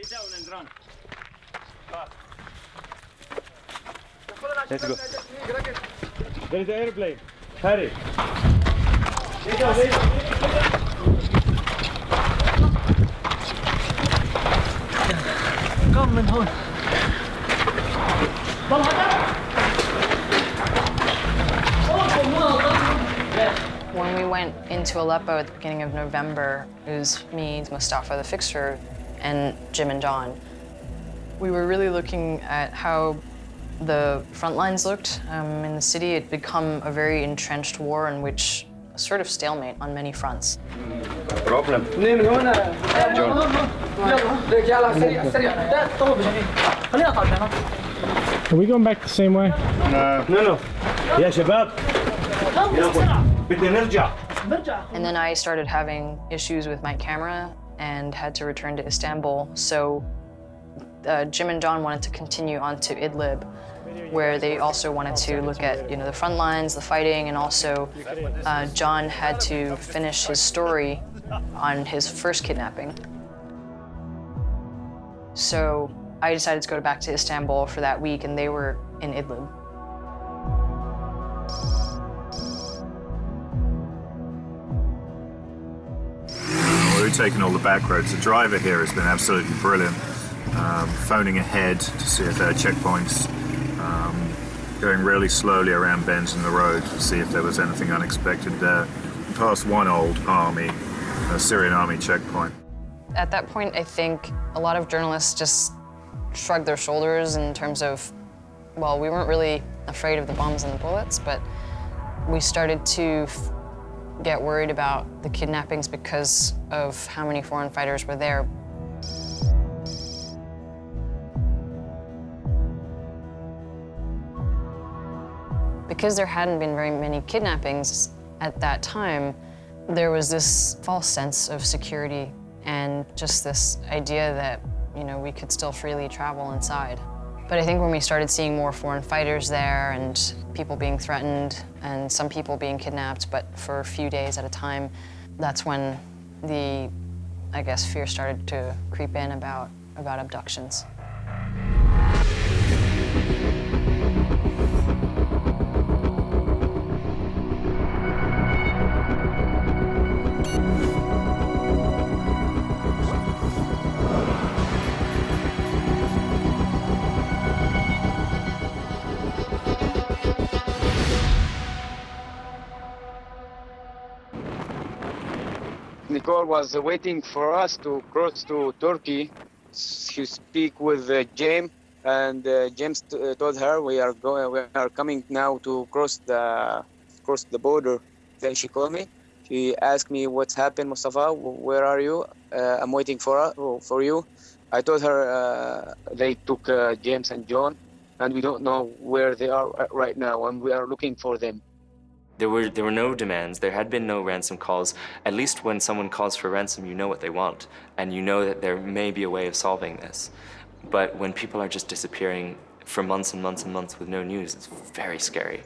down and run. Let's go. There is an airplane. Hurry. Lay down, lay down. Come and hold. When we went into Aleppo at the beginning of November, it was me, Mustafa the fixer, and Jim and John. We were really looking at how the front lines looked in the city. It had become a very entrenched war in which a sort of stalemate on many fronts. Problem. Are we going back the same way? No. يا شباب. بدنا نرجع. And then I started having issues with my camera and had to return to Istanbul. So Jim and John wanted to continue on to Idlib, where they also wanted to look at, the front lines, the fighting, and also John had to finish his story on his first kidnapping. So I decided to go back to Istanbul for that week, and they were in Idlib. We've taken all the back roads. The driver here has been absolutely brilliant, phoning ahead to see if there are checkpoints, going really slowly around bends in the road to see if there was anything unexpected there. Past one old army, a Syrian army checkpoint. At that point, I think a lot of journalists just shrugged their shoulders in terms of, well, we weren't really afraid of the bombs and the bullets, but we started to get worried about the kidnappings because of how many foreign fighters were there. Because there hadn't been very many kidnappings at that time, there was this false sense of security and just this idea that, we could still freely travel inside. But I think when we started seeing more foreign fighters there and people being threatened and some people being kidnapped, but for a few days at a time, that's when the, fear started to creep in about abductions. Nicole was waiting for us to cross to Turkey. She speak with James, and James told her we are coming now to cross the border. Then she called me. She asked me what's happened, Mustafa. Where are you? I'm waiting for you. I told her they took James and John, and we don't know where they are right now, and we are looking for them. There were no demands. There had been no ransom calls. At least when someone calls for ransom, you know what they want, and you know that there may be a way of solving this. But when people are just disappearing for months and months and months with no news, it's very scary.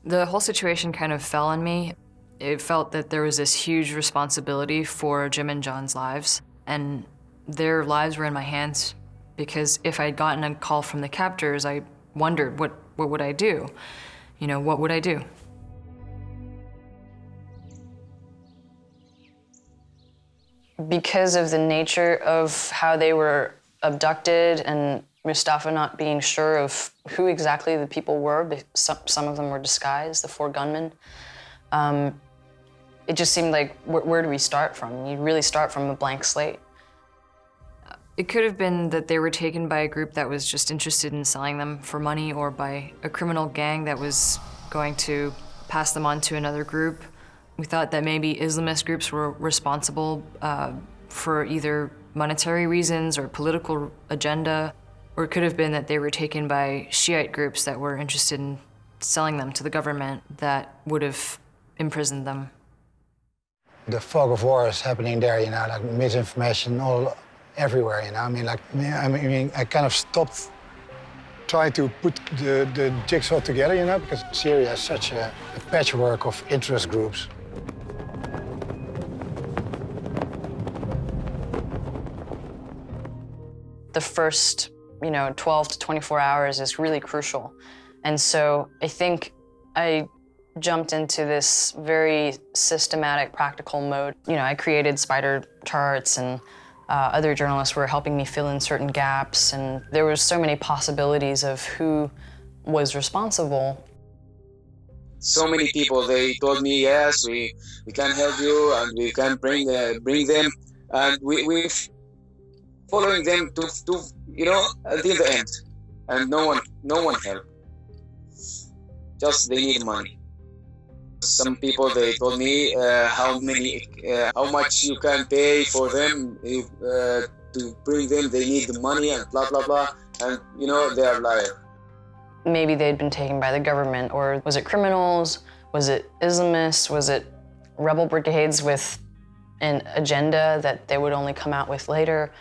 The whole situation kind of fell on me. It felt that there was this huge responsibility for Jim and John's lives, and their lives were in my hands, because if I'd gotten a call from the captors, I wondered, what would I do? What would I do? Because of the nature of how they were abducted and Mustafa not being sure of who exactly the people were, some of them were disguised, the 4 gunmen, it just seemed like, where do we start from? You really start from a blank slate. It could have been that they were taken by a group that was just interested in selling them for money, or by a criminal gang that was going to pass them on to another group. We thought that maybe Islamist groups were responsible for either monetary reasons or political agenda, or it could have been that they were taken by Shiite groups that were interested in selling them to the government that would have imprisoned them. The fog of war is happening there, like misinformation everywhere, I kind of stopped trying to put the jigsaw together, because Syria is such a patchwork of interest groups. the first, 12 to 24 hours is really crucial. And so I think I jumped into this very systematic, practical mode. I created spider charts, and other journalists were helping me fill in certain gaps, and there were so many possibilities of who was responsible. So many people, they told me, yes, we can help you and we can bring them, and we following them to until the end, and no one helped. Just they need money. Some people, they told me how much you can pay for them to bring them. They need the money and blah blah blah, and they are liars. Maybe they'd been taken by the government, or was it criminals? Was it Islamists? Was it rebel brigades with an agenda that they would only come out with later?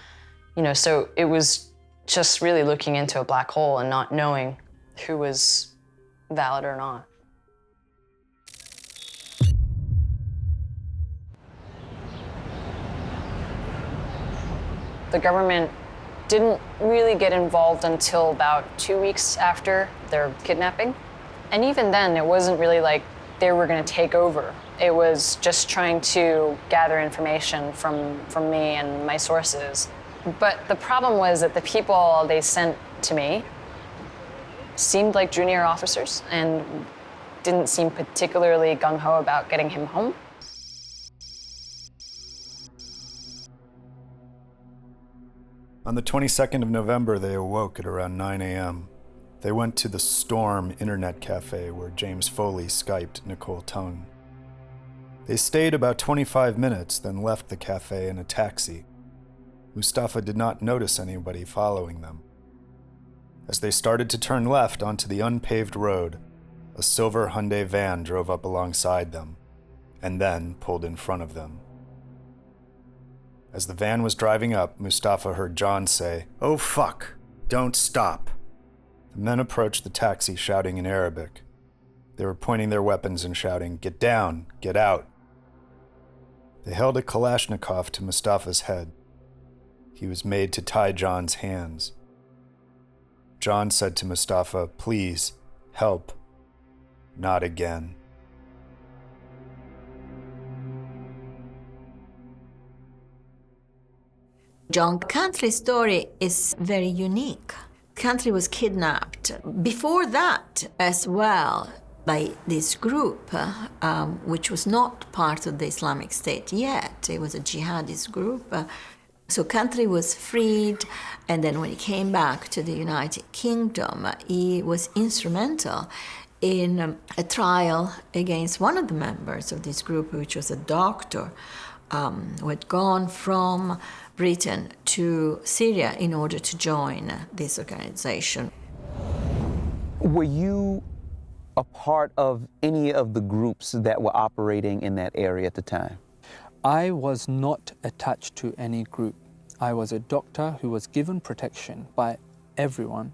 So it was just really looking into a black hole and not knowing who was valid or not. The government didn't really get involved until about 2 weeks after their kidnapping. And even then, it wasn't really like they were going to take over. It was just trying to gather information from me and my sources. But the problem was that the people they sent to me seemed like junior officers and didn't seem particularly gung-ho about getting him home. On the 22nd of November, they awoke at around 9 a.m. They went to the Storm Internet Cafe where James Foley Skyped Nicole Tung. They stayed about 25 minutes, then left the cafe in a taxi. Mustafa did not notice anybody following them. As they started to turn left onto the unpaved road, a silver Hyundai van drove up alongside them, and then pulled in front of them. As the van was driving up, Mustafa heard John say, "Oh fuck, don't stop." The men approached the taxi shouting in Arabic. They were pointing their weapons and shouting, "Get down, get out." They held a Kalashnikov to Mustafa's head. He was made to tie John's hands. John said to Mustafa, "Please, help. Not again." John Country's story is very unique. Country was kidnapped before that as well by this group, which was not part of the Islamic State yet. It was a jihadist group. So Country was freed, and then when he came back to the United Kingdom, he was instrumental in a trial against one of the members of this group, which was a doctor who had gone from Britain to Syria in order to join this organization. Were you a part of any of the groups that were operating in that area at the time? I was not attached to any group. I was a doctor who was given protection by everyone,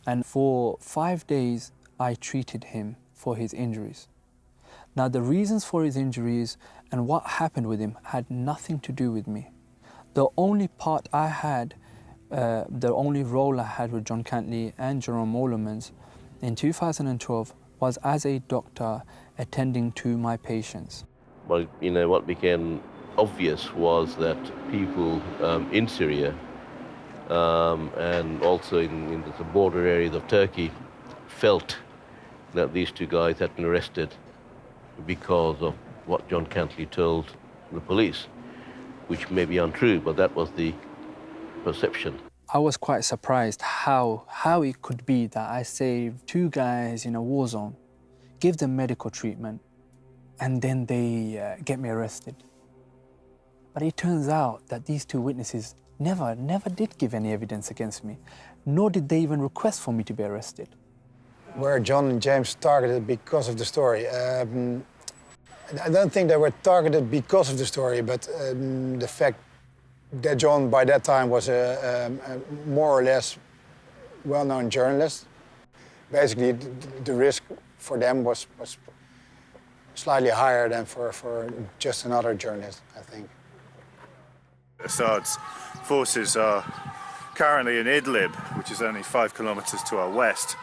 and for 5 days I treated him for his injuries. Now, the reasons for his injuries and what happened with him had nothing to do with me. The only part I had, the only role I had with John Cantley and Jerome Molemans in 2012 was as a doctor attending to my patients. Well, what became obvious was that people in Syria and also in the border areas of Turkey felt that these two guys had been arrested because of what John Cantley told the police, which may be untrue, but that was the perception. I was quite surprised how it could be that I saved two guys in a war zone, give them medical treatment, and then they get me arrested. But it turns out that these two witnesses never did give any evidence against me, nor did they even request for me to be arrested. Were John and James targeted because of the story? I don't think they were targeted because of the story, but the fact that John by that time was a more or less well-known journalist. Basically, the risk for them was slightly higher than for just another journalist, I think. Assad's forces are currently in Idlib, which is only 5 kilometers to our west.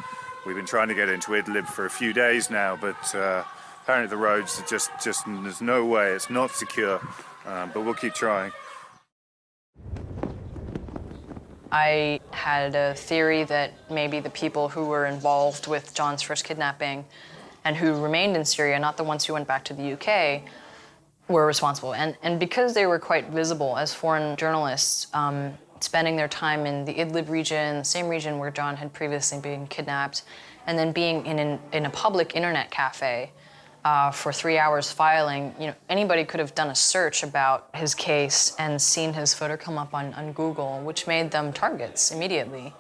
We've been trying to get into Idlib for a few days now, but apparently the roads are just there's no way, it's not secure, but we'll keep trying. I had a theory that maybe the people who were involved with John's first kidnapping and who remained in Syria, not the ones who went back to the UK, were responsible. And because they were quite visible as foreign journalists, spending their time in the Idlib region, the same region where John had previously been kidnapped, and then being in a public internet cafe for 3 hours filing, anybody could have done a search about his case and seen his photo come up on Google, which made them targets immediately.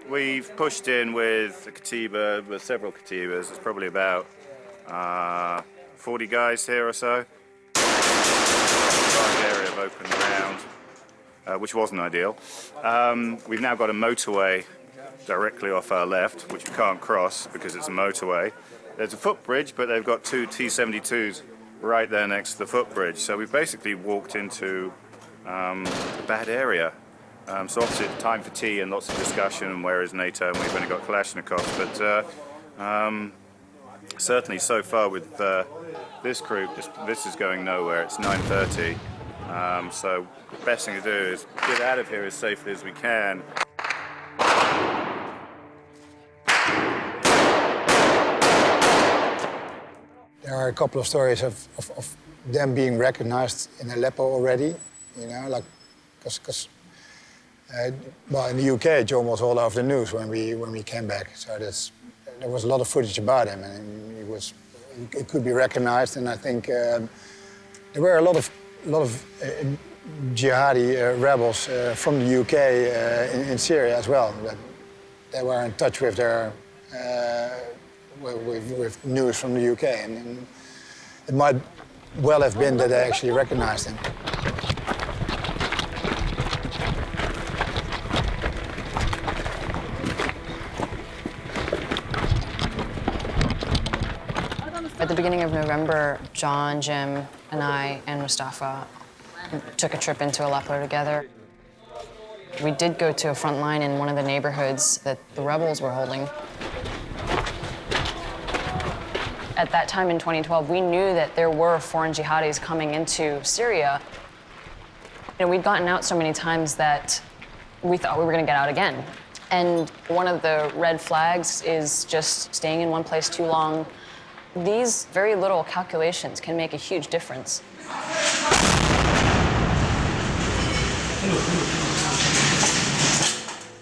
We've pushed in with a katiba, with several katibas. There's probably about 40 guys here or so. Large area of open ground, which wasn't ideal. We've now got a motorway directly off our left, which we can't cross because it's a motorway. There's a footbridge, but they've got 2 T-72s right there next to the footbridge. So we've basically walked into a bad area. So obviously it's time for tea and lots of discussion and where is NATO, and we've only got Kalashnikovs, but certainly so far with this group, this is going nowhere. It's 9:30, so the best thing to do is get out of here as safely as we can. There are a couple of stories of them being recognized in Aleppo already, like, because well, in the UK, John was all over the news when we came back. So there was a lot of footage about him, and it could be recognized. And I think there were a lot of jihadi rebels from the UK in Syria as well. That they were in touch with their with news from the UK, and it might well have been that they actually recognized him. At the beginning of November, John, Jim, and I, and Mustafa took a trip into Aleppo together. We did go to a front line in one of the neighborhoods that the rebels were holding. At that time in 2012, we knew that there were foreign jihadis coming into Syria. We'd gotten out so many times that we thought we were going to get out again. And one of the red flags is just staying in one place too long. These very little calculations can make a huge difference.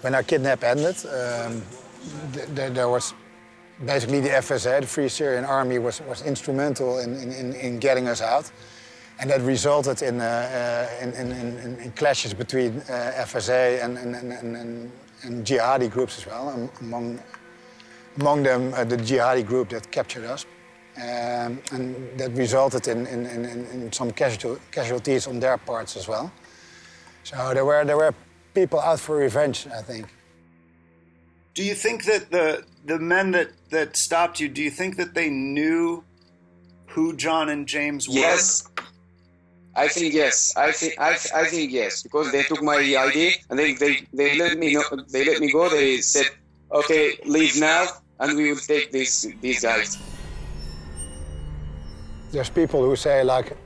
When our kidnap ended, there was basically the FSA, the Free Syrian Army, was instrumental in getting us out, and that resulted in clashes between FSA and jihadi groups as well. Among them, the jihadi group that captured us. And that resulted in some casualties on their parts as well. So there were people out for revenge, I think. Do you think that the men that stopped you, do you think that they knew who John and James were? Yes. I think yes. I think yes, because they took my ID and they let me know. They let me go. They said, "Okay, leave now, and we will take these guys." There's people who say, like,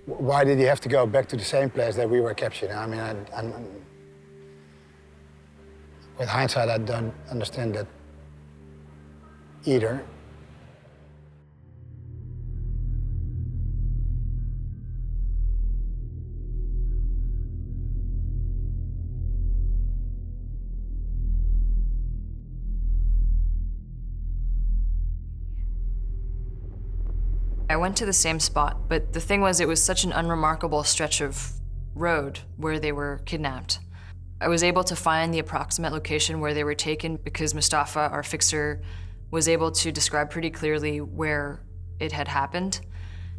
why did he have to go back to the same place that we were captured? I mean, with hindsight, I don't understand that either. I went to the same spot, but the thing was, it was such an unremarkable stretch of road where they were kidnapped. I was able to find the approximate location where they were taken because Mustafa, our fixer, was able to describe pretty clearly where it had happened.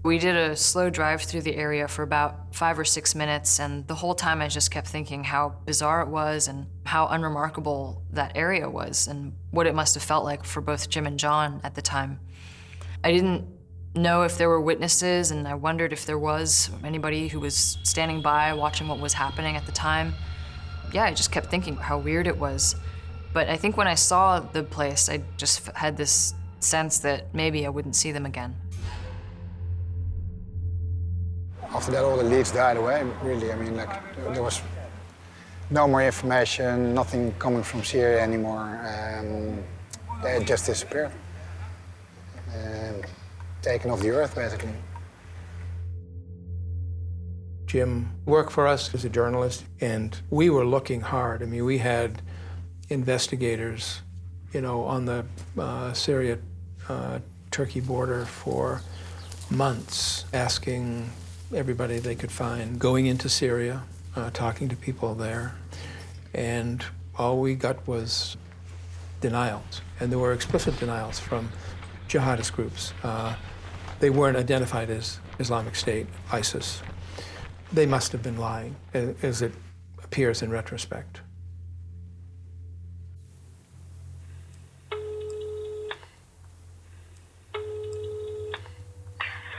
We did a slow drive through the area for about 5 or 6 minutes, and the whole time I just kept thinking how bizarre it was and how unremarkable that area was and what it must have felt like for both Jim and John at the time. I didn't know if there were witnesses, and I wondered if there was anybody who was standing by watching what was happening at the time. Yeah, I just kept thinking how weird it was. But I think when I saw the place, I just had this sense that maybe I wouldn't see them again. After that, all the leads died away, really. I mean, like, there was no more information, nothing coming from Syria anymore. They had just disappeared. Taken off the earth, basically. Jim worked for us as a journalist, and we were looking hard. I mean, we had investigators, you know, on the Syria-Turkey border for months, asking everybody they could find, going into Syria, talking to people there, and all we got was denials, and there were explicit denials from jihadist groups. They weren't identified as Islamic State, ISIS. They must have been lying, as it appears in retrospect.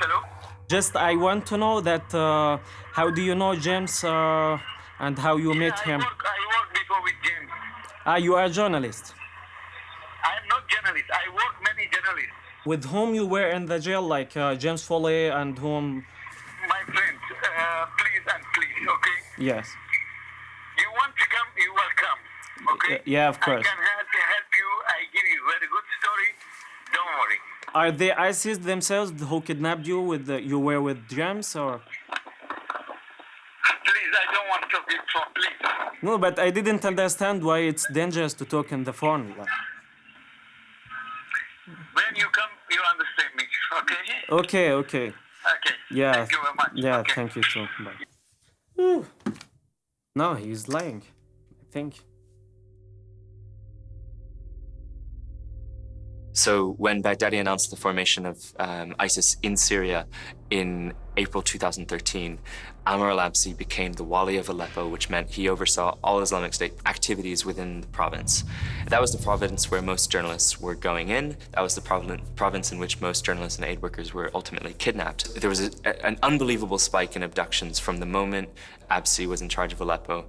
Hello? Just I want to know that how do you know James and how you met him? I worked before with James. You are a journalist. I am not journalist. I work many journalists. With whom you were in the jail, like James Foley and whom? My friends, please and please, okay? Yes. You want to come, you will come, okay? Yeah, of course. I can help you. I give you a very good story. Don't worry. Are they ISIS themselves who kidnapped you? You were with James, or? Please, I don't want to talk it for please. No, but I didn't understand why it's dangerous to talk on the phone. When you come, you understand me, okay? Okay. Okay. Yeah. Thank you very much. Yeah, okay. Thank you too. Bye. Whew. No, he's lying, I think. So when Baghdadi announced the formation of ISIS in Syria in April 2013, Amr al-Absi became the Wali of Aleppo, which meant he oversaw all Islamic State activities within the province. That was the province where most journalists were going in. That was the province in which most journalists and aid workers were ultimately kidnapped. There was an unbelievable spike in abductions from the moment Absi was in charge of Aleppo.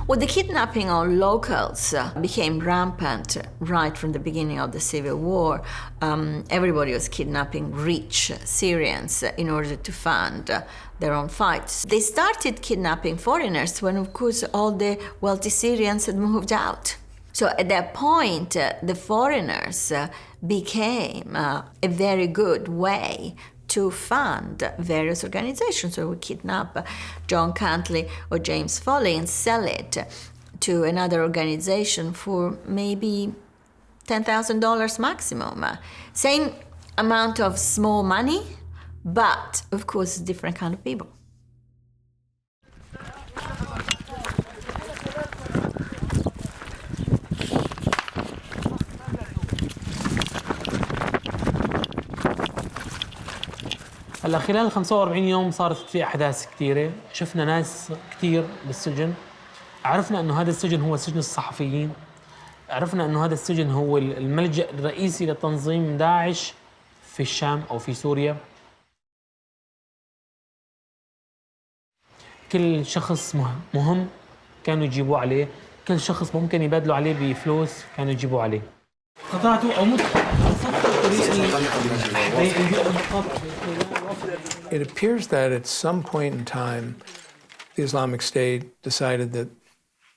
Well, the kidnapping of locals became rampant right from the beginning of the civil war. Everybody was kidnapping rich Syrians in order to fund their own fights. They started kidnapping foreigners when, of course, all the wealthy Syrians had moved out. So at that point, the foreigners became a very good way to fund various organizations. So we kidnap John Cantley or James Foley and sell it to another organization for maybe $10,000 maximum. Same amount of small money, but of course, different kind of people. هلا خلال 45 يوم صارت في احداث كثيره، شفنا ناس كثير بالسجن، عرفنا انه هذا السجن هو سجن الصحفيين، عرفنا انه هذا السجن هو الملجأ الرئيسي لتنظيم داعش في الشام او في سوريا. كل شخص مهم كانوا يجيبوه عليه، كل شخص ممكن يبادلوا عليه بفلوس كانوا يجيبوه عليه. قطعته او It appears that at some point in time, the Islamic State decided that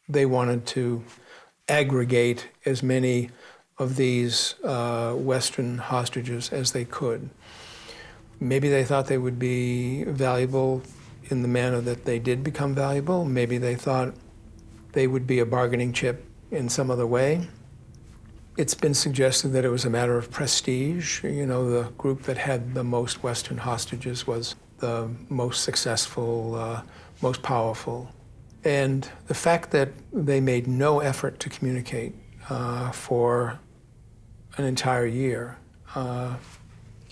they wanted to aggregate as many of these Western hostages as they could. Maybe they thought they would be valuable in the manner that they did become valuable. Maybe they thought they would be a bargaining chip in some other way. It's been suggested that it was a matter of prestige. You know, the group that had the most Western hostages was the most successful, most powerful. And the fact that they made no effort to communicate for an entire year,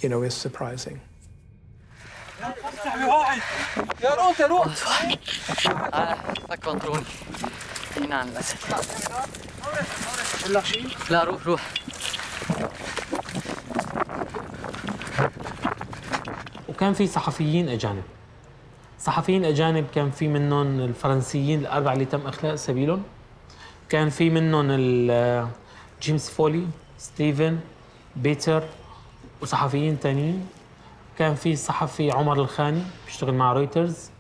you know, is surprising. tack kontroll. Innan بس. لا روح. وكان في صحفيين أجانب. صحفيين أجانب كان في منهم الفرنسيين الأربعة اللي تم إخلاء سبيلهم. كان في منهم جيمس فولي، ستيفن، بيتر وصحفيين تانيين. كان في صحفي عمر الخاني بيشتغل مع رويترز.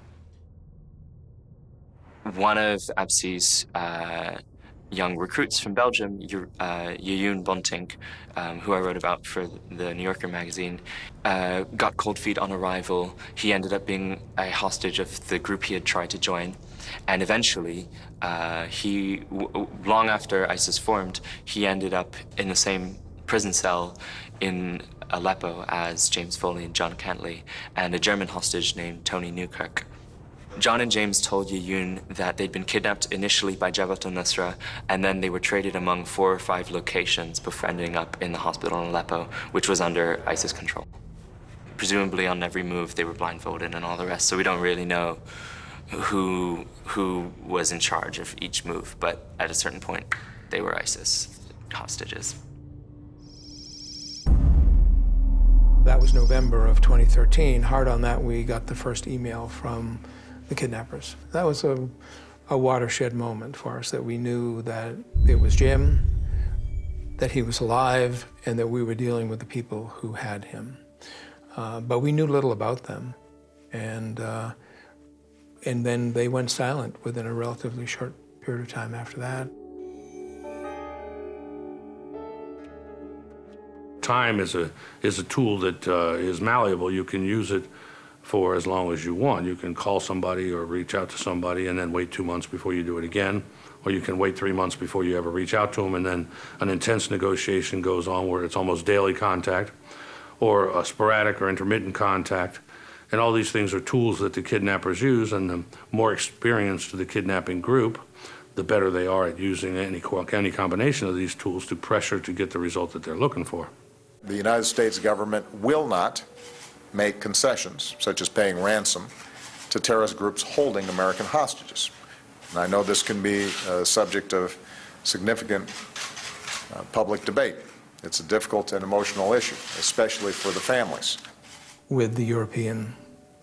One of Absi's young recruits from Belgium, Yeyoun Bontink, who I wrote about for the New Yorker magazine, got cold feet on arrival. He ended up being a hostage of the group he had tried to join. And eventually, long after ISIS formed, he ended up in the same prison cell in Aleppo as James Foley and John Cantley, and a German hostage named Tony Newkirk. John and James told Yeyoun that they'd been kidnapped initially by Jabhat al-Nusra, and then they were traded among 4 or 5 locations before ending up in the hospital in Aleppo, which was under ISIS control. Presumably on every move they were blindfolded and all the rest, so we don't really know who was in charge of each move, but at a certain point they were ISIS hostages. That was November of 2013. Hard on that, we got the first email from the kidnappers. That was a watershed moment for us, that we knew that it was Jim, that he was alive, and that we were dealing with the people who had him. But we knew little about them. And then they went silent within a relatively short period of time after that. Time is a tool that is malleable. You can use it for as long as you want. You can call somebody or reach out to somebody and then wait 2 months before you do it again. Or you can wait 3 months before you ever reach out to them, and then an intense negotiation goes on where it's almost daily contact, or a sporadic or intermittent contact. And all these things are tools that the kidnappers use, and the more experienced the kidnapping group, the better they are at using any combination of these tools to pressure to get the result that they're looking for. The United States government will not make concessions, such as paying ransom, to terrorist groups holding American hostages. And I know this can be a subject of significant public debate. It's a difficult and emotional issue, especially for the families. With the European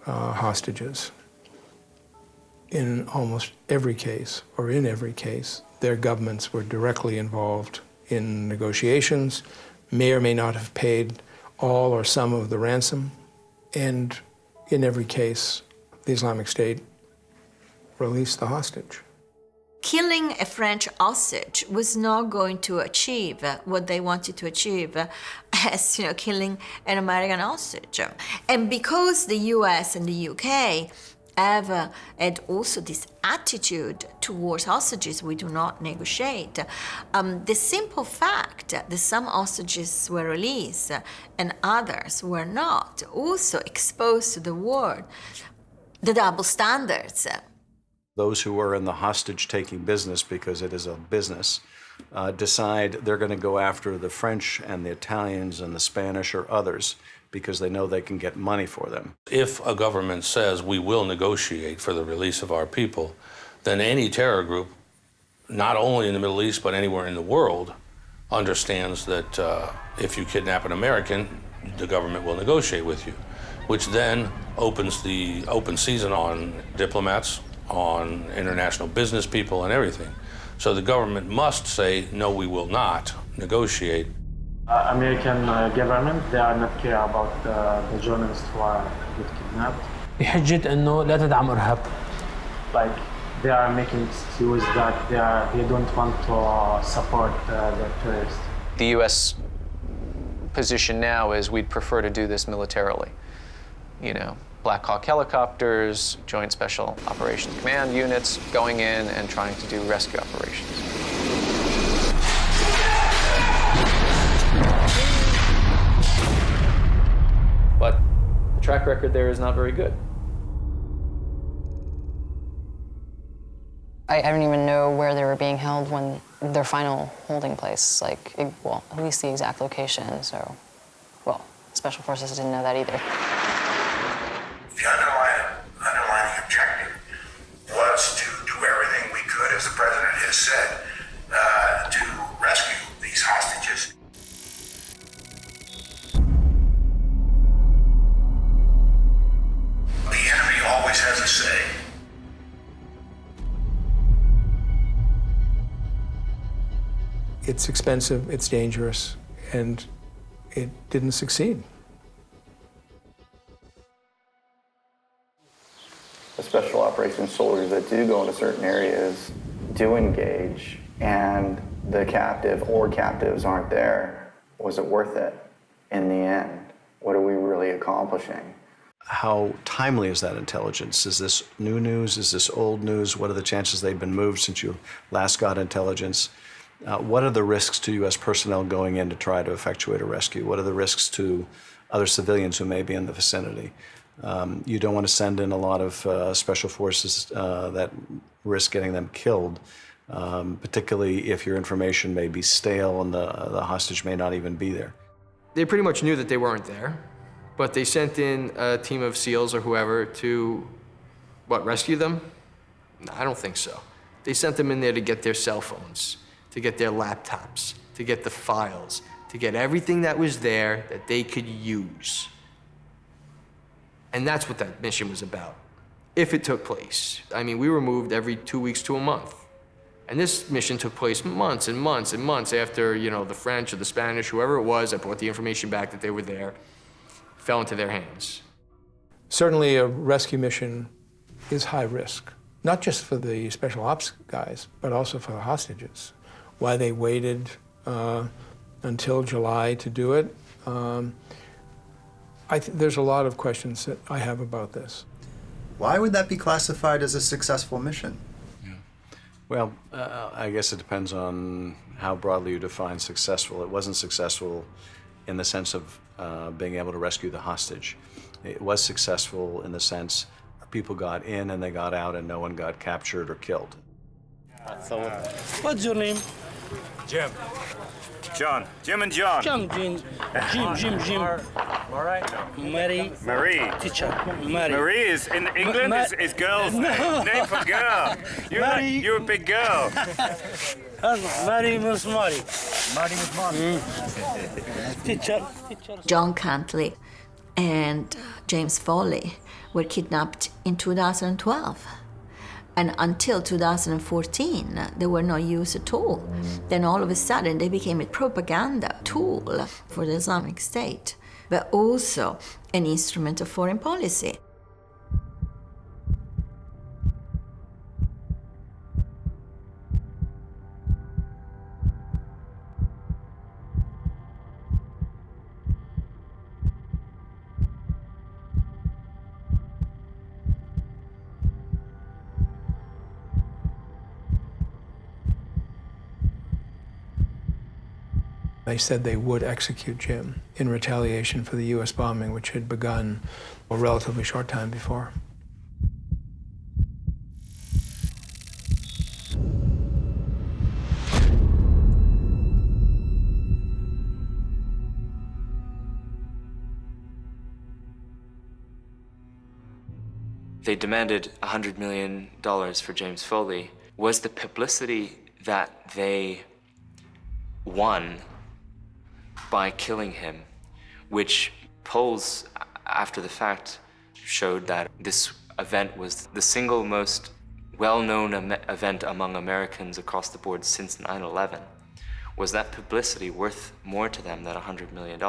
hostages, in almost every case, or in every case, their governments were directly involved in negotiations, may or may not have paid all or some of the ransom, and in every case, the Islamic State released the hostage. Killing a French hostage was not going to achieve what they wanted to achieve as, killing an American hostage. And because the US and the UK have had also this attitude towards hostages, we do not negotiate. The simple fact that some hostages were released and others were not also exposed to the world the double standards. Those who are in the hostage-taking business, because it is a business, decide they're going to go after the French and the Italians and the Spanish or others because they know they can get money for them. If a government says we will negotiate for the release of our people, then any terror group, not only in the Middle East but anywhere in the world, understands that if you kidnap an American, the government will negotiate with you, which then opens the open season on diplomats, on international business people and everything. So the government must say, no, we will not negotiate. American government, they are not care about the journalists who are get kidnapped. بحجة إنه لا تدعم إرهاب. Like they are making excuse that they don't want to support the terrorists. The U.S. position now is we'd prefer to do this militarily. Black Hawk helicopters, Joint Special Operations Command units going in and trying to do rescue operations. But the track record there is not very good. I don't even know where they were being held when their final holding place, at least the exact location. So, Special Forces didn't know that either. The underlining objective was to do everything we could, as the president has said, to rescue these hostages. The enemy always has a say. It's expensive, it's dangerous, and it didn't succeed. The special operations soldiers that do go into certain areas do engage, and the captive or captives aren't there. Was it worth it in the end? What are we really accomplishing? How timely is that intelligence? Is this new news? Is this old news? What are the chances they've been moved since you last got intelligence? What are the risks to U.S. personnel going in to try to effectuate a rescue? What are the risks to other civilians who may be in the vicinity? You don't want to send in a lot of special forces that risk getting them killed, particularly if your information may be stale and the hostage may not even be there. They pretty much knew that they weren't there, but they sent in a team of SEALs or whoever to, rescue them? No, I don't think so. They sent them in there to get their cell phones, to get their laptops, to get the files, to get everything that was there that they could use. And that's what that mission was about, if it took place. I mean, we were moved every 2 weeks to a month. And this mission took place months and months and months after, the French or the Spanish, whoever it was that brought the information back that they were there, fell into their hands. Certainly a rescue mission is high risk, not just for the special ops guys, but also for the hostages. Why they waited until July to do it, there's a lot of questions that I have about this. Why would that be classified as a successful mission? Well, I guess it depends on how broadly you define successful. It wasn't successful in the sense of being able to rescue the hostage. It was successful in the sense people got in and they got out and no one got captured or killed. What's your name? Jim. John. Jim and John. Jim. All right. Marie. Teacher. Marie is in England is girl's name for girl. You're a big girl. Marie Miss Marie. Marty with Marty. Teacher. John Cantley and James Foley were kidnapped in 2012. And until 2014, they were not used at all. Then all of a sudden, they became a propaganda tool for the Islamic State, but also an instrument of foreign policy. They said they would execute Jim in retaliation for the U.S. bombing, which had begun a relatively short time before. They demanded $100 million for James Foley. Was the publicity that they won by killing him, which polls after the fact showed that this event was the single most well-known event among Americans across the board since 9/11. Was that publicity worth more to them than $100 million?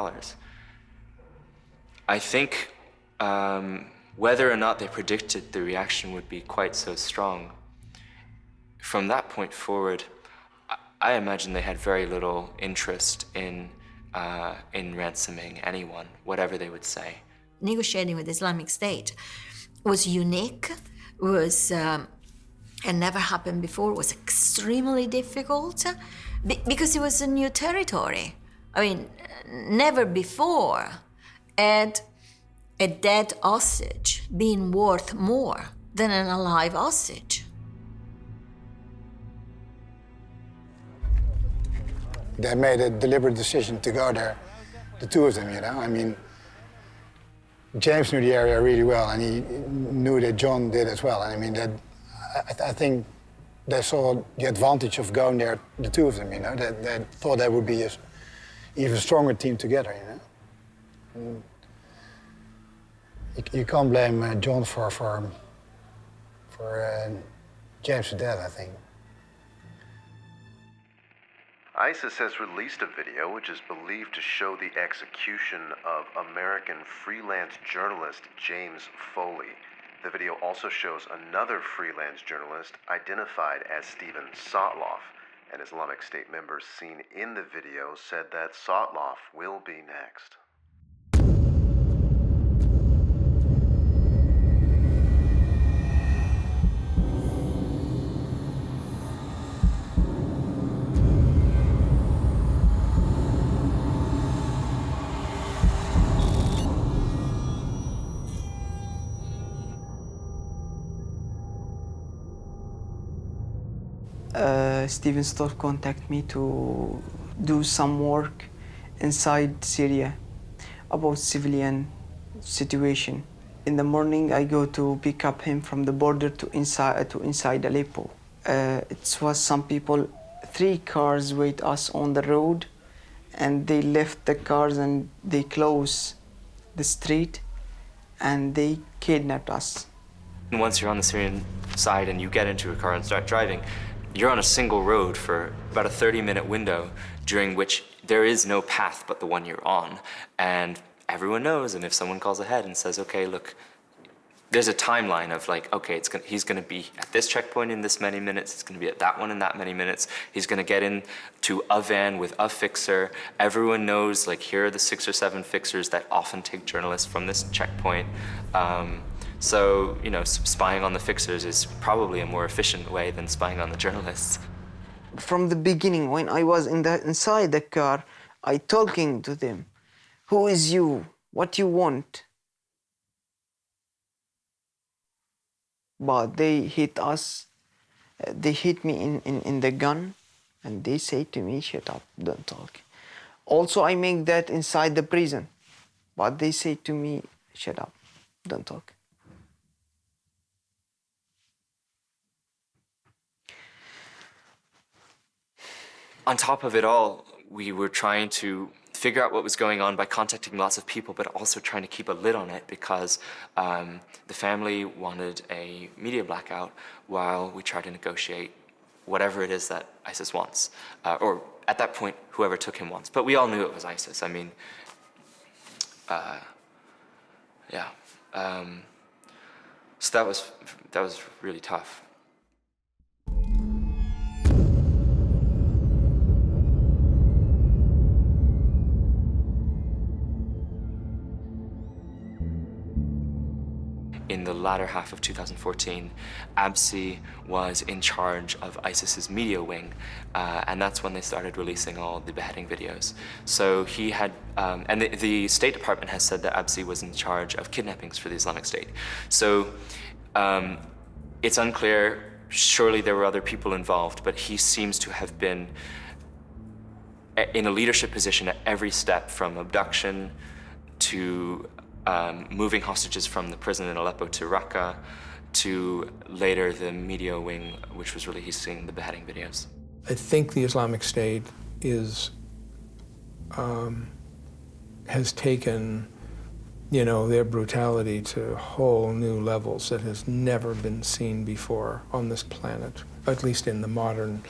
I think whether or not they predicted the reaction would be quite so strong, from that point forward, I imagine they had very little interest in ransoming anyone, whatever they would say. Negotiating with the Islamic State was unique, had never happened before, was extremely difficult, because it was a new territory. I mean, never before had a dead hostage been worth more than an alive hostage. They made a deliberate decision to go there, the two of them, I mean, James knew the area really well, and he knew that John did as well. And I mean, I think they saw the advantage of going there, the two of them, you know. They thought they would be an even stronger team together, you know. You can't blame John for James' death, I think. ISIS has released a video which is believed to show the execution of American freelance journalist James Foley. The video also shows another freelance journalist identified as Stephen Sotloff. An Islamic State member seen in the video said that Sotloff will be next. Stephen Sotloff contacted me to do some work inside Syria about civilian situation. In the morning, I go to pick up him from the border to inside Aleppo. It was some people, 3 cars wait us on the road, and they left the cars and they close the street, and they kidnapped us. Once you're on the Syrian side and you get into a car and start driving, you're on a single road for about a 30-minute window during which there is no path but the one you're on. And everyone knows, and if someone calls ahead and says, okay, look, there's a timeline of like, okay, he's gonna be at this checkpoint in this many minutes, it's gonna be at that one in that many minutes, he's gonna get into a van with a fixer. Everyone knows, like, here are the 6 or 7 fixers that often take journalists from this checkpoint. So, you know, spying on the fixers is probably a more efficient way than spying on the journalists. From the beginning, when I was inside the car, I talking to them. Who is you? What you want? But they hit us. They hit me in the gun, and they say to me, shut up, don't talk. Also, I make that inside the prison. But they say to me, shut up, don't talk. On top of it all, we were trying to figure out what was going on by contacting lots of people, but also trying to keep a lid on it because the family wanted a media blackout while we tried to negotiate whatever it is that ISIS wants. Or at that point, whoever took him wants. But we all knew it was ISIS. I mean, yeah. So that was really tough. In the latter half of 2014, Absi was in charge of ISIS's media wing, and that's when they started releasing all the beheading videos. So he had, and the State Department has said that Absi was in charge of kidnappings for the Islamic State. So it's unclear, surely there were other people involved, but he seems to have been in a leadership position at every step, from abduction to moving hostages from the prison in Aleppo to Raqqa, to later the media wing, which was releasing the beheading videos. I think the Islamic State has taken, you know, their brutality to whole new levels that has never been seen before on this planet, at least in the modern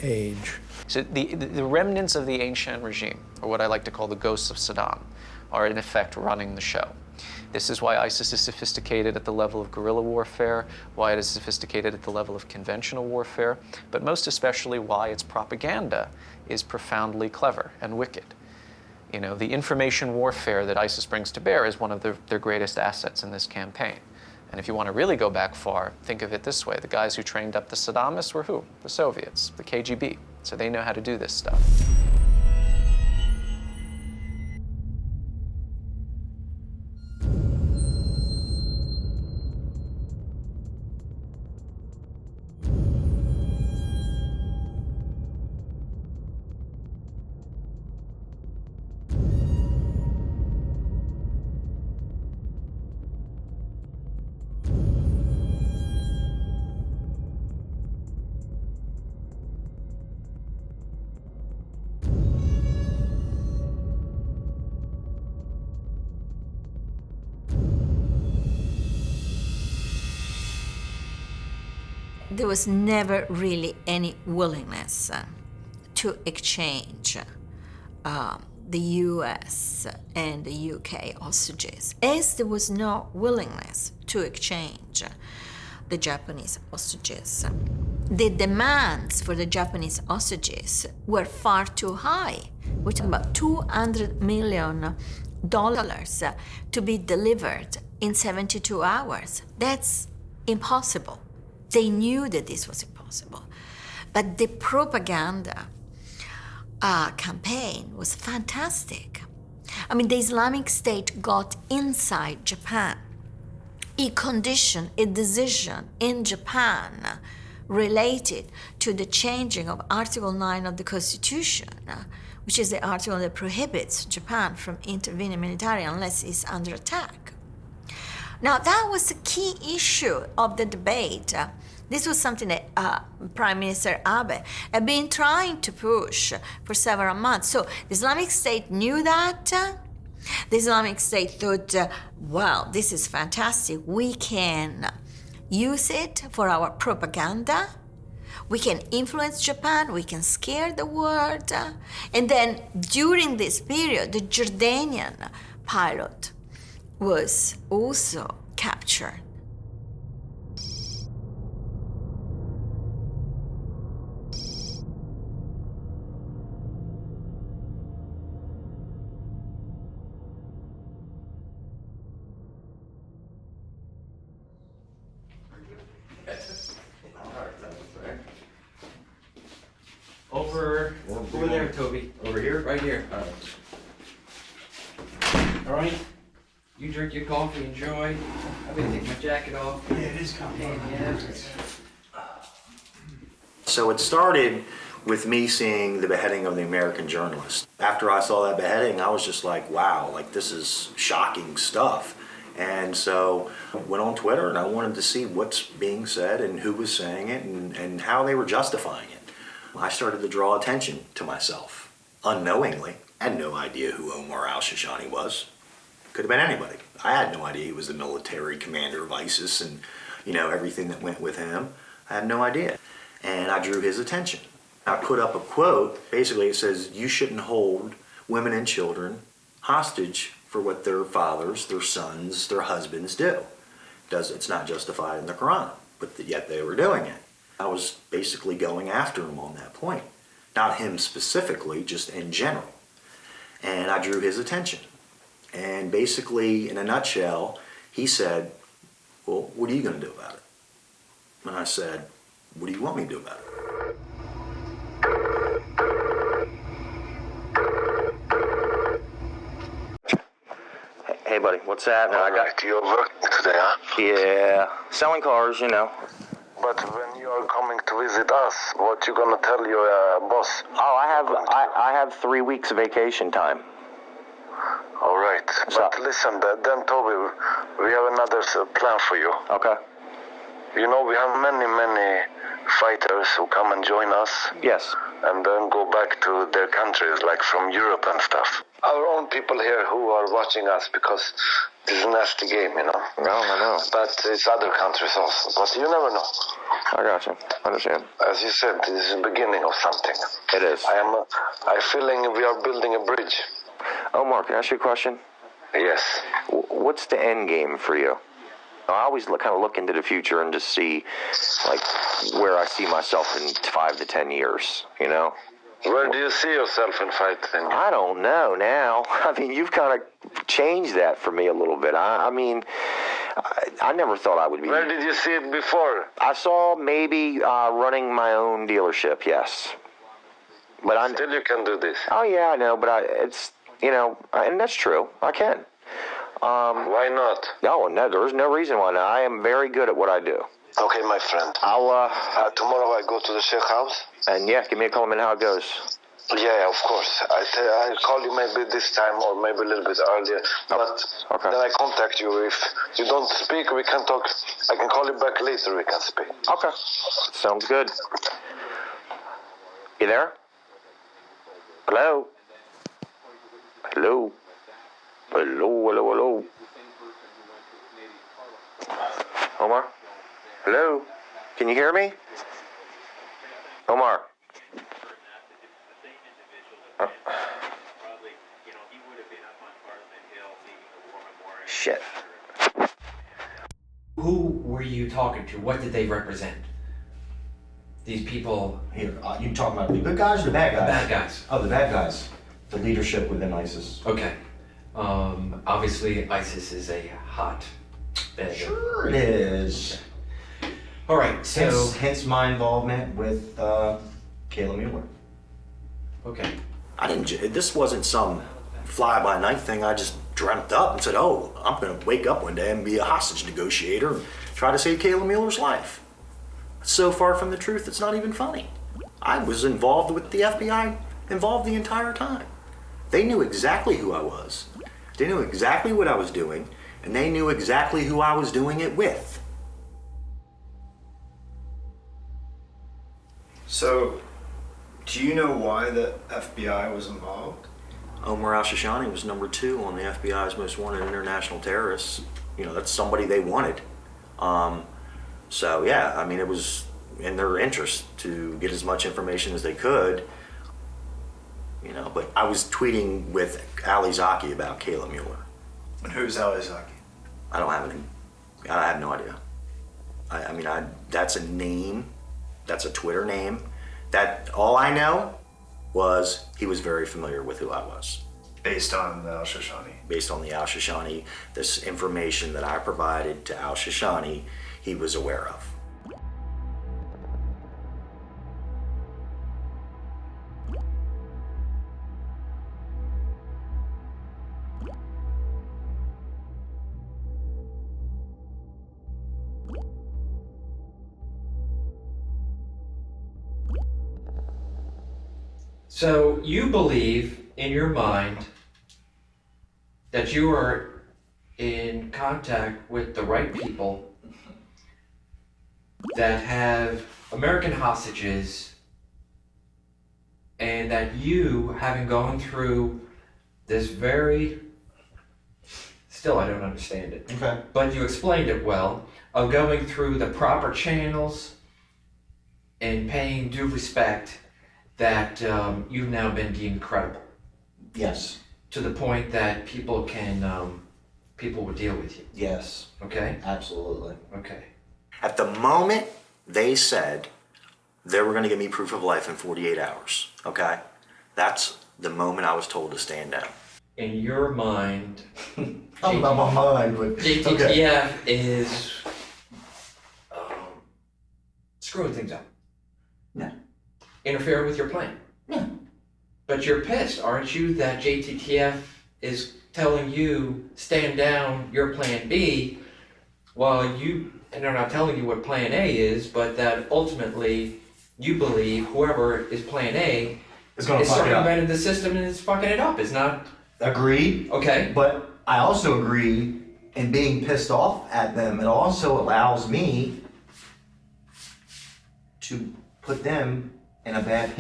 age. So the remnants of the ancient regime, or what I like to call the ghosts of Saddam, are in effect running the show. This is why ISIS is sophisticated at the level of guerrilla warfare, why it is sophisticated at the level of conventional warfare, but most especially why its propaganda is profoundly clever and wicked. You know, the information warfare that ISIS brings to bear is one of their greatest assets in this campaign. And if you want to really go back far, think of it this way. The guys who trained up the Saddamists were who? The Soviets, the KGB. So they know how to do this stuff. there was never really any willingness to exchange the US and the UK hostages, as there was no willingness to exchange the Japanese hostages. The demands for the Japanese hostages were far too high. We're talking about $200 million to be delivered in 72 hours. That's impossible. They knew that this was impossible. But the propaganda campaign was fantastic. I mean, the Islamic State got inside Japan. It conditioned a decision in Japan related to the changing of Article 9 of the Constitution, which is the article that prohibits Japan from intervening militarily unless it's under attack. Now, that was the key issue of the debate. This was something that Prime Minister Abe had been trying to push for several months. So the Islamic State knew that. The Islamic State thought, well, this is fantastic. We can use it for our propaganda. We can influence Japan. We can scare the world. And then during this period, the Jordanian pilot was also captured. Over there, Toby. Over here? Right here. All right. You drink your coffee, enjoy. I'm gonna take my jacket off. Yeah, it is comfy. So it started with me seeing the beheading of the American journalist. After I saw that beheading, I was just like, wow, like this is shocking stuff. And so I went on Twitter and I wanted to see what's being said and who was saying it and how they were justifying it. I started to draw attention to myself, unknowingly. I had no idea who Omar al-Shishani was. Could have been anybody. I had no idea he was the military commander of ISIS and, everything that went with him. I had no idea. And I drew his attention. I put up a quote. Basically, it says, you shouldn't hold women and children hostage for what their fathers, their sons, their husbands do. It's not justified in the Quran, but yet they were doing it. I was basically going after him on that point. Not him specifically, just in general. And I drew his attention. And basically, in a nutshell, he said, well, what are you going to do about it? And I said, what do you want me to do about it? Hey, buddy, what's happening? You're working today, huh? Yeah, selling cars, But when you are coming to visit us, what you gonna tell your boss? Oh, I have 3 weeks of vacation time. All right, but listen, then Toby, we have another plan for you. Okay. We have many fighters who come and join us. Yes. And then go back to their countries, like from Europe and stuff. Our own people here who are watching us because this is a nasty game, No, I know. But it's other countries also. But you never know. I got you. I understand. As you said, this is the beginning of something. It is. I'm feeling we are building a bridge. Omar, can I ask you a question? Yes. What's the end game for you? I always kind of look into the future and just see, where I see myself in 5 to 10 years, Where do you see yourself in 5 to 10 years? I don't know now. I mean, you've kind of changed that for me a little bit. I never thought I would be... Where did you see it before? I saw maybe running my own dealership, yes. But Still you can do this. Oh, yeah, I know, but it's, and that's true. I can. Why not? No, there's no reason why not. I am very good at what I do. Okay, my friend. I'll, tomorrow I go to the Sheikh house. And yeah, give me a call in how it goes. Yeah, of course. I'll call you maybe this time or maybe a little bit earlier. But then I contact you. If you don't speak, we can talk. I can call you back later, we can speak. Okay. Sounds good. You there? Hello? Hello? Hello? Omar? Hello? Can you hear me? Omar. Shit. Who were you talking to? What did they represent? These people. Here, you talking about the good guys or the bad guys? The bad guys. Oh, the bad guys. The leadership within ISIS. Okay. Obviously, ISIS is a hot bed. Sure it is. All right, so... Hence my involvement with Kayla Mueller. Okay. This wasn't some fly-by-night thing. I just dreamt up and said, oh, I'm going to wake up one day and be a hostage negotiator and try to save Kayla Mueller's life. So far from the truth, it's not even funny. I was involved with the FBI, involved the entire time. They knew exactly who I was. They knew exactly what I was doing, and they knew exactly who I was doing it with. So, do you know why the FBI was involved? Omar al-Shishani was number 2 on the FBI's most wanted international terrorists. You know, that's somebody they wanted. So yeah, I mean, it was in their interest to get as much information as they could. You know, but I was tweeting with Ali Zaki about Kayla Mueller. And who's Ali Zaki? I have no idea. I mean, that's a name. That's a Twitter name. That all I know was he was very familiar with who I was. Based on the al-Shishani? Based on the al-Shishani, this information that I provided to al-Shishani, he was aware of. So you believe in your mind that you are in contact with the right people that have American hostages, and that you, having gone through this still I don't understand it. Okay. But you explained it well, of going through the proper channels and paying due respect, that you've now been deemed credible. Yes. To the point that people will deal with you. Yes. Okay? Absolutely. Okay. At the moment they said they were going to give me proof of life in 48 hours, okay? That's the moment I was told to stand down. In your mind, I'm not my mind, but JTTF is screwing things up. No. Interfering with your plan. No. But you're pissed, aren't you, that JTTF is telling you stand down your plan B, while and they're not telling you what plan A is, but that ultimately you believe whoever is plan A is circumventing the system and is fucking it up. It's not. Agreed. Okay. But I also agree in being pissed off at them. It also allows me to put them in a bad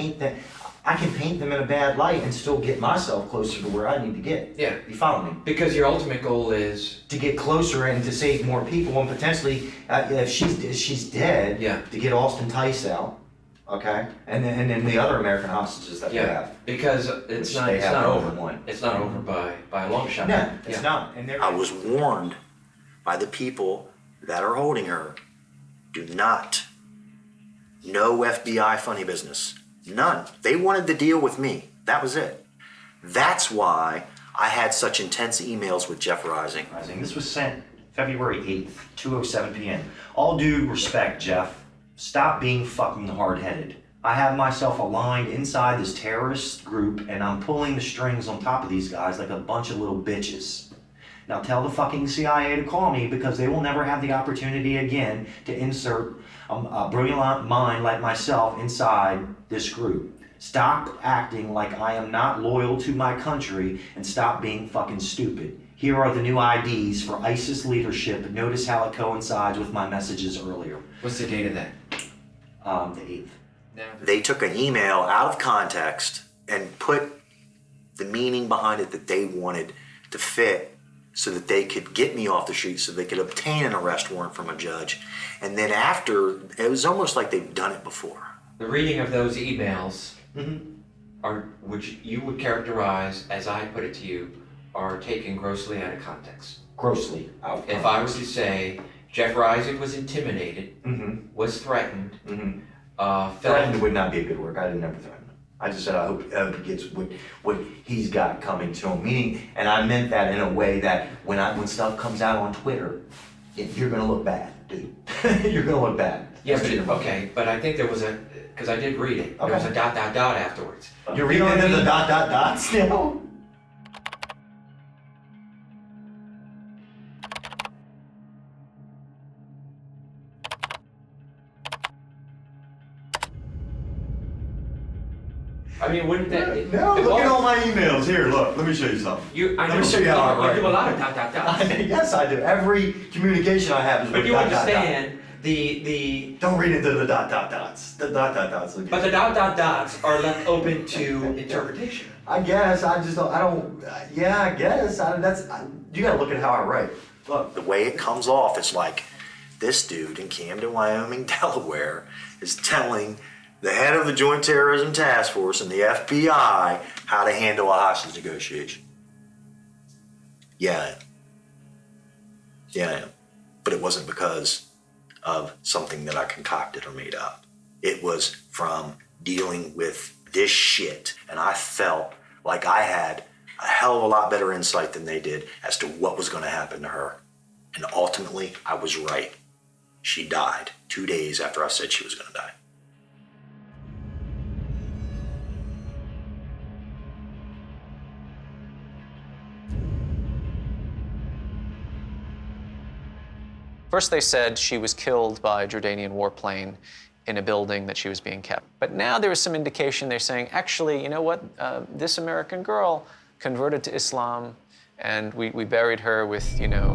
I can paint them in a bad light and still get myself closer to where I need to get. Yeah. You follow me? Because your ultimate goal is to get closer and to save more people, and potentially, if she's dead, to get Austin Tice out, okay, and then the other American hostages that we have. Because it's not over. It's not over by a long shot. No, it's not. And I was warned by the people that are holding her, do not. No FBI funny business. None. They wanted to deal with me. That was it. That's why I had such intense emails with Jeff Rising. This was sent February 8th, 2:07 p.m. All due respect, Jeff. Stop being fucking hard-headed. I have myself aligned inside this terrorist group, and I'm pulling the strings on top of these guys like a bunch of little bitches. Now tell the fucking CIA to call me, because they will never have the opportunity again to insert a brilliant mind like myself inside this group. Stop acting like I am not loyal to my country, and stop being fucking stupid. Here are the new IDs for ISIS leadership. Notice how it coincides with my messages earlier. What's the date of that? The 8th. They took an email out of context and put the meaning behind it that they wanted to fit, so that they could get me off the street, so they could obtain an arrest warrant from a judge. And then after, it was almost like they've done it before. The reading of those emails are, which you would characterize, as I put it to you, are taken grossly out of context. Grossly out of context. If I were to say Jeffrey Isaac was intimidated, was threatened, threatened would not be a good word. I didn't ever threaten him. I just said I hope he gets what he's got coming to him. Meaning, and I meant that in a way that when stuff comes out on Twitter, you're gonna look bad, dude. You're gonna look bad. Yes, okay, but I think there was a, because I did read it, there was a ... afterwards. You're reading into the ... still? I mean, wouldn't that... No, look at all my emails. Here, look, let me show you something. Let me show you how I write. You do a lot of ... Yes, I do. Every communication I have is with But you understand the... Don't read into the ... The ... But the ... are left open to interpretation. I guess, I don't, yeah, I guess. You gotta look at how I write. Look, the way it comes off, it's like this dude in Camden, Wyoming, Delaware is telling the head of the Joint Terrorism Task Force and the FBI how to handle a hostage negotiation. Yeah, I am. Yeah, I am. But it wasn't because of something that I concocted or made up. It was from dealing with this shit, and I felt like I had a hell of a lot better insight than they did as to what was going to happen to her. And ultimately, I was right. She died 2 days after I said she was going to die. First they said she was killed by a Jordanian warplane in a building that she was being kept. But now there is some indication they're saying, actually, you know what, this American girl converted to Islam, and we buried her with,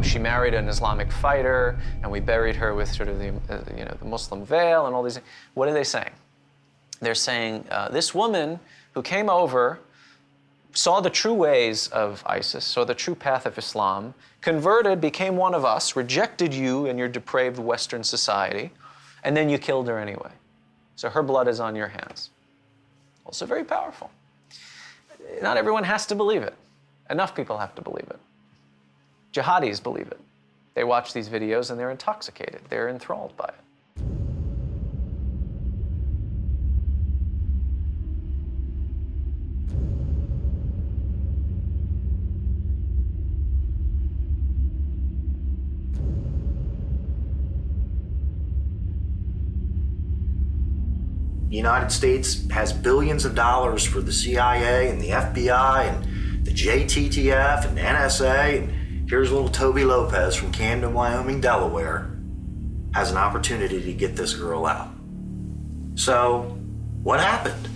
she married an Islamic fighter, and we buried her with sort of the Muslim veil and all these things. What are they saying? They're saying, this woman who came over, saw the true ways of ISIS, saw the true path of Islam, converted, became one of us, rejected you and your depraved Western society, and then you killed her anyway. So her blood is on your hands. Also very powerful. Not everyone has to believe it. Enough people have to believe it. Jihadis believe it. They watch these videos and they're intoxicated. They're enthralled by it. The United States has billions of dollars for the CIA and the FBI and the JTTF and the NSA. And here's little Toby Lopez from Camden, Wyoming, Delaware, has an opportunity to get this girl out. So, what happened?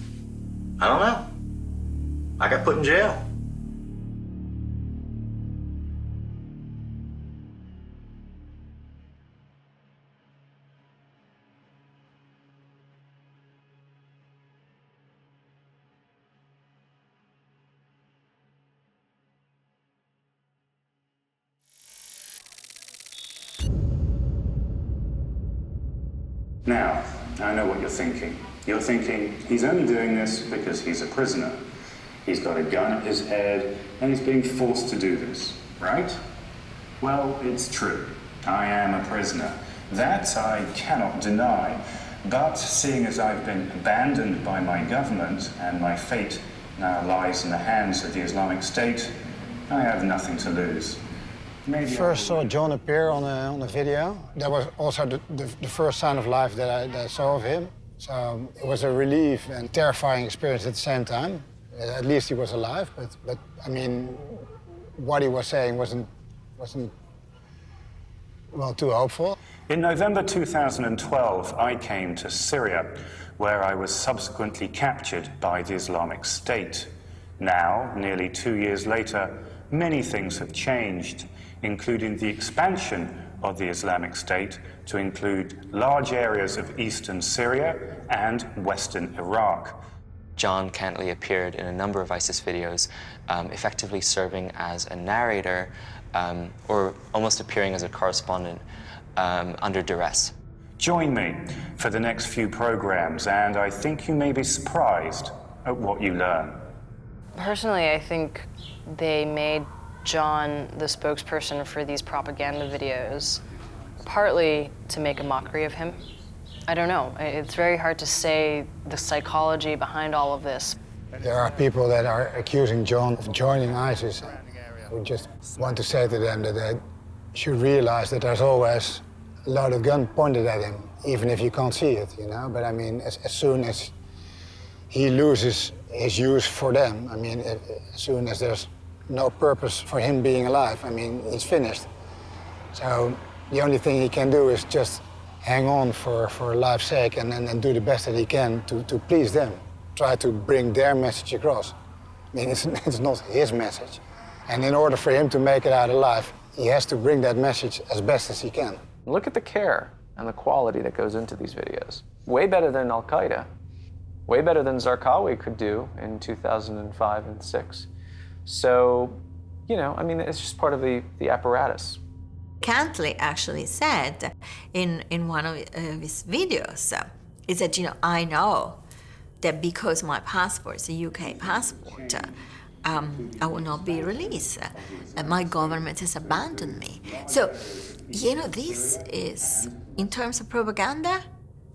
I don't know. I got put in jail. Now, I know what you're thinking. You're thinking, he's only doing this because he's a prisoner. He's got a gun at his head, and he's being forced to do this, right? Well, it's true. I am a prisoner. That I cannot deny. But seeing as I've been abandoned by my government, and my fate now lies in the hands of the Islamic State, I have nothing to lose. I first saw John appear on a video. That was also the first sign of life that I saw of him. So it was a relief and terrifying experience at the same time. At least he was alive, but I mean, what he was saying wasn't well, too hopeful. In November 2012, I came to Syria, where I was subsequently captured by the Islamic State. Now, nearly 2 years later, many things have changed, including the expansion of the Islamic State to include large areas of eastern Syria and western Iraq. John Cantley appeared in a number of ISIS videos, effectively serving as a narrator or almost appearing as a correspondent under duress. Join me for the next few programs, and I think you may be surprised at what you learn. Personally, I think they made John the spokesperson for these propaganda videos, partly to make a mockery of him. I don't know. It's very hard to say the psychology behind all of this. There are people that are accusing John of joining ISIS. We just want to say to them that they should realize that there's always a loaded gun pointed at him, even if you can't see it, you know? But I mean, as soon as he loses his use for them, I mean, as soon as there's no purpose for him being alive, I mean, it's finished. So the only thing he can do is just hang on for life's sake and do the best that he can to please them. Try to bring their message across. I mean, it's not his message. And in order for him to make it out alive, he has to bring that message as best as he can. Look at the care and the quality that goes into these videos. Way better than Al-Qaeda. Way better than Zarqawi could do in 2005 and 6. So, you know, I mean, it's just part of the apparatus. Cantley actually said in one of his videos, he said, you know, I know that because my passport is a UK passport, I will not be released. My government has abandoned me. So, you know, this is, in terms of propaganda,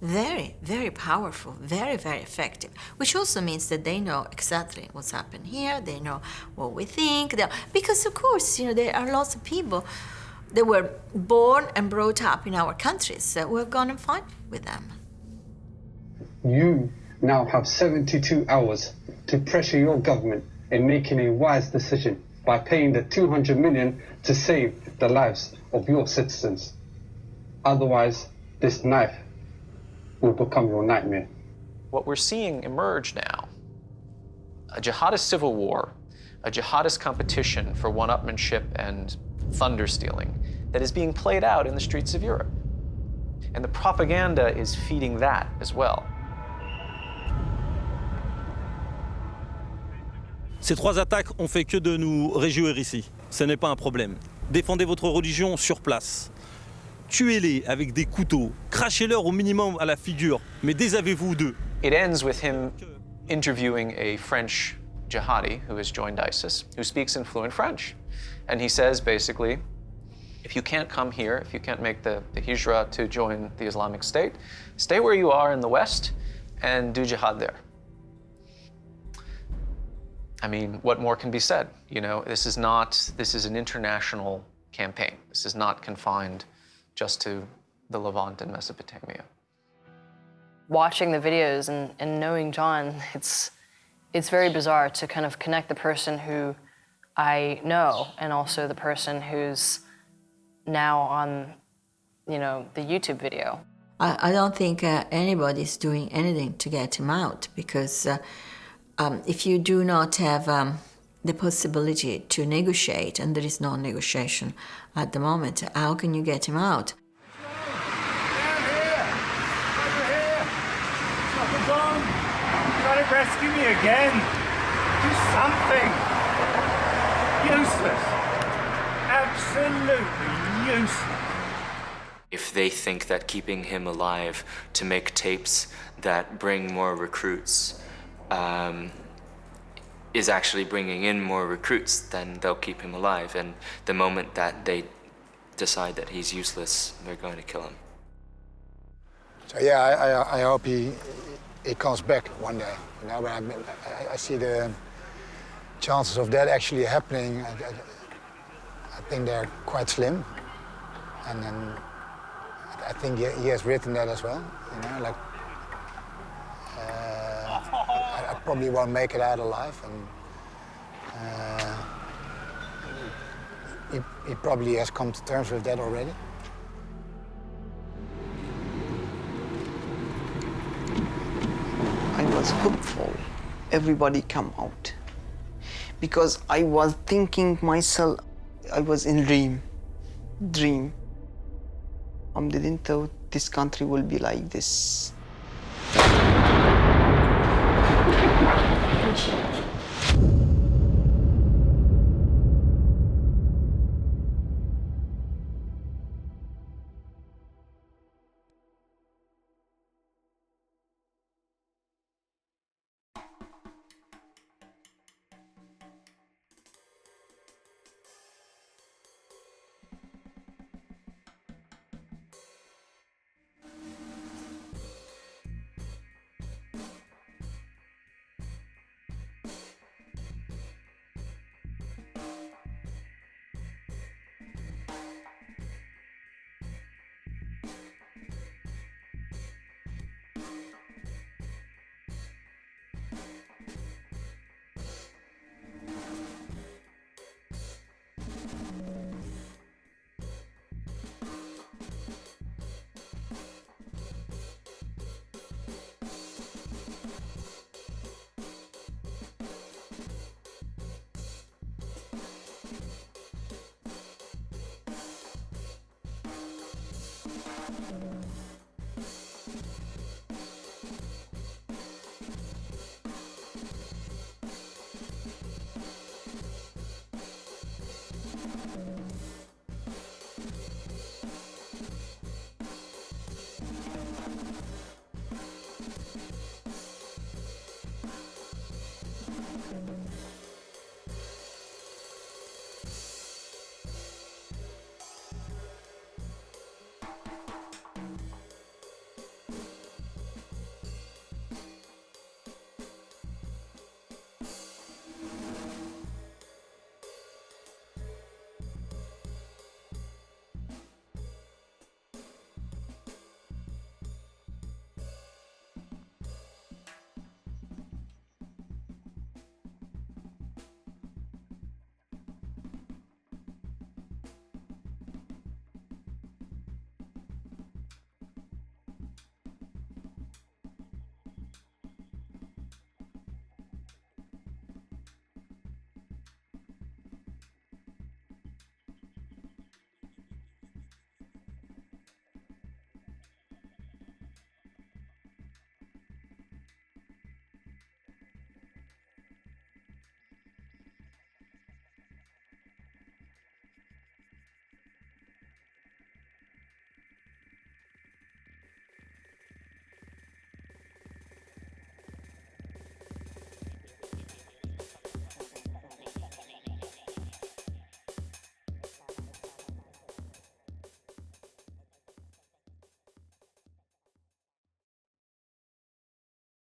very, very powerful, very, very effective, which also means that they know exactly what's happened here, they know what we think, because of course, you know, there are lots of people that were born and brought up in our countries who have gone and fought with them. You now have 72 hours to pressure your government in making a wise decision by paying the 200 million to save the lives of your citizens. Otherwise, this knife will become your nightmare. What we're seeing emerge now, a jihadist civil war, a jihadist competition for one-upmanship and thunder stealing that is being played out in the streets of Europe. And the propaganda is feeding that as well. Ces 3 attaques ont fait que de nous réjouir ici. Ce n'est pas un problème. Défendez votre religion sur place. Tuez-les avec des couteaux. Crachez-leur au minimum à la figure, mais désavez-vous d'eux. It ends with him interviewing a French jihadi who has joined ISIS, who speaks in fluent French. And he says, basically, if you can't come here, if you can't make the hijra to join the Islamic State, stay where you are in the West and do jihad there. I mean, what more can be said? You know, this is an international campaign. This is not confined just to the Levant and Mesopotamia. Watching the videos and knowing John, it's very bizarre to kind of connect the person who I know and also the person who's now on, you know, the YouTube video. I don't think anybody's doing anything to get him out, because if you do not have the possibility to negotiate, and there is no negotiation at the moment, how can you get him out? Try to rescue me again. Do something. Useless. Absolutely useless. If they think that keeping him alive to make tapes that bring more recruits is actually bringing in more recruits, then they'll keep him alive. And the moment that they decide that he's useless, they're going to kill him. So yeah, I hope he comes back one day. You know, but I see the chances of that actually happening. I think they're quite slim, and then I think he has written that as well. You know, like I probably won't make it out alive, and he probably has come to terms with that already. I was hopeful everybody come out, because I was thinking myself, I was in dream. I didn't thought this country will be like this.